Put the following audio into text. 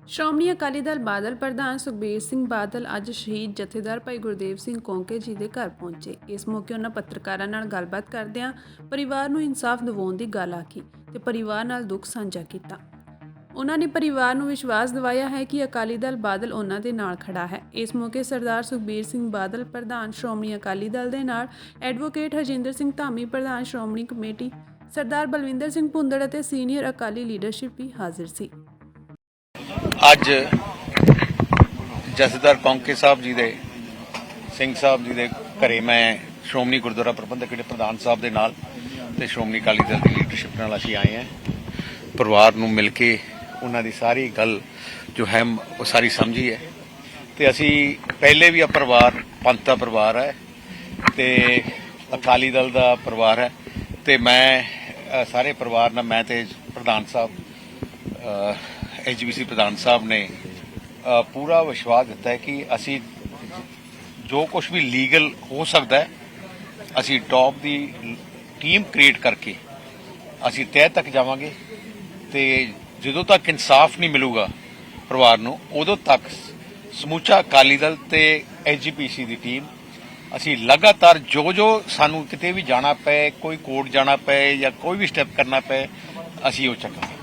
ਸ਼੍ਰੋਮਣੀ ਅਕਾਲੀ ਦਲ ਬਾਦਲ ਪ੍ਰਧਾਨ ਸੁਖਬੀਰ ਸਿੰਘ ਬਾਦਲ ਅੱਜ ਸ਼ਹੀਦ ਜਥੇਦਾਰ ਭਾਈ ਗੁਰਦੇਵ ਸਿੰਘ ਕੌਂਕੇ ਜੀ ਦੇ ਘਰ ਪਹੁੰਚੇ। ਇਸ ਮੌਕੇ ਉਹਨਾਂ ਪੱਤਰਕਾਰਾਂ ਨਾਲ ਗੱਲਬਾਤ ਕਰਦਿਆਂ ਪਰਿਵਾਰ ਨੂੰ ਇਨਸਾਫ ਦਿਵਾਉਣ ਦੀ ਗੱਲ ਆਖੀ ਤੇ ਪਰਿਵਾਰ ਨਾਲ ਦੁੱਖ ਸਾਂਝਾ ਕੀਤਾ। ਉਹਨਾਂ ਨੇ ਪਰਿਵਾਰ ਨੂੰ ਵਿਸ਼ਵਾਸ ਦਿਵਾਇਆ ਹੈ ਕਿ ਅਕਾਲੀ ਦਲ ਬਾਦਲ ਉਹਨਾਂ ਦੇ ਨਾਲ ਖੜਾ ਹੈ। ਇਸ ਮੌਕੇ ਸਰਦਾਰ ਸੁਖਬੀਰ ਸਿੰਘ ਬਾਦਲ ਪ੍ਰਧਾਨ ਸ਼੍ਰੋਮਣੀ ਅਕਾਲੀ ਦਲ ਦੇ ਨਾਲ ਐਡਵੋਕੇਟ ਹਰਜਿੰਦਰ ਸਿੰਘ ਧਾਮੀ ਪ੍ਰਧਾਨ ਸ਼੍ਰੋਮਣੀ ਕਮੇਟੀ, ਸਰਦਾਰ ਬਲਵਿੰਦਰ ਸਿੰਘ ਭੁੰਦੜ ਅਤੇ ਸੀਨੀਅਰ ਅਕਾਲੀ ਲੀਡਰਸ਼ਿਪ ਵੀ ਹਾਜ਼ਰ ਸੀ। ਅੱਜ ਜਥੇਦਾਰ ਕੌਂਕੇ ਸਾਹਿਬ ਜੀ ਦੇ ਸਿੰਘ ਸਾਹਿਬ ਜੀ ਦੇ ਘਰੇ ਮੈਂ ਸ਼੍ਰੋਮਣੀ ਗੁਰਦੁਆਰਾ ਪ੍ਰਬੰਧਕ ਕਮੇਟੀ ਪ੍ਰਧਾਨ ਸਾਹਿਬ ਦੇ ਨਾਲ ਤੇ ਸ਼੍ਰੋਮਣੀ ਅਕਾਲੀ ਦਲ ਦੀ ਲੀਡਰਸ਼ਿਪ ਨਾਲ ਅਸੀਂ ਆਏ ਹਾਂ। ਪਰਿਵਾਰ ਨੂੰ ਮਿਲ ਕੇ ਉਹਨਾਂ ਦੀ ਸਾਰੀ ਗੱਲ ਜੋ ਹੈ ਉਹ ਸਾਰੀ ਸਮਝੀ ਹੈ ਤੇ ਅਸੀਂ ਪਹਿਲੇ ਵੀ ਆ ਪਰਿਵਾਰ ਪੰਥ ਦਾ ਪਰਿਵਾਰ ਹੈ ਤੇ ਅਕਾਲੀ ਦਲ ਦਾ ਪਰਿਵਾਰ ਹੈ ਤੇ ਮੈਂ ਸਾਰੇ ਪਰਿਵਾਰ ਨਾਲ ਮੈਂ ਤੇ ਪ੍ਰਧਾਨ ਸਾਹਿਬ ਐਚਬੀਸੀ ਪ੍ਰਧਾਨ ਸਾਹਿਬ ਨੇ ਪੂਰਾ ਵਿਸ਼ਵਾਸ ਦਿੱਤਾ ਹੈ ਕਿ ਅਸੀਂ ਜੋ ਕੁਝ ਵੀ ਲੀਗਲ ਹੋ ਸਕਦਾ ਹੈ ਅਸੀਂ ਟੌਪ ਦੀ ਟੀਮ ਕ੍ਰੀਏਟ ਕਰਕੇ ਅਸੀਂ ਤਹਿ ਤੱਕ ਜਾਵਾਂਗੇ ਤੇ ਜਦੋਂ ਤੱਕ ਇਨਸਾਫ ਨਹੀਂ ਮਿਲੂਗਾ ਪਰਿਵਾਰ ਨੂੰ ਉਦੋਂ ਤੱਕ ਸਮੁੱਚਾ ਅਕਾਲੀ ਦਲ ਤੇ ਐਚਜੀਪੀਸੀ ਦੀ ਟੀਮ ਅਸੀਂ ਲਗਾਤਾਰ ਜੋ ਸਾਨੂੰ ਕਿਤੇ ਵੀ ਜਾਣਾ ਪਏ, ਕੋਈ ਕੋਰਟ ਜਾਣਾ ਪਏ ਜਾਂ ਕੋਈ ਵੀ ਸਟੈਪ ਕਰਨਾ ਪਏ ਅਸੀਂ ਉਹ ਚੱਕਾਂਗੇ।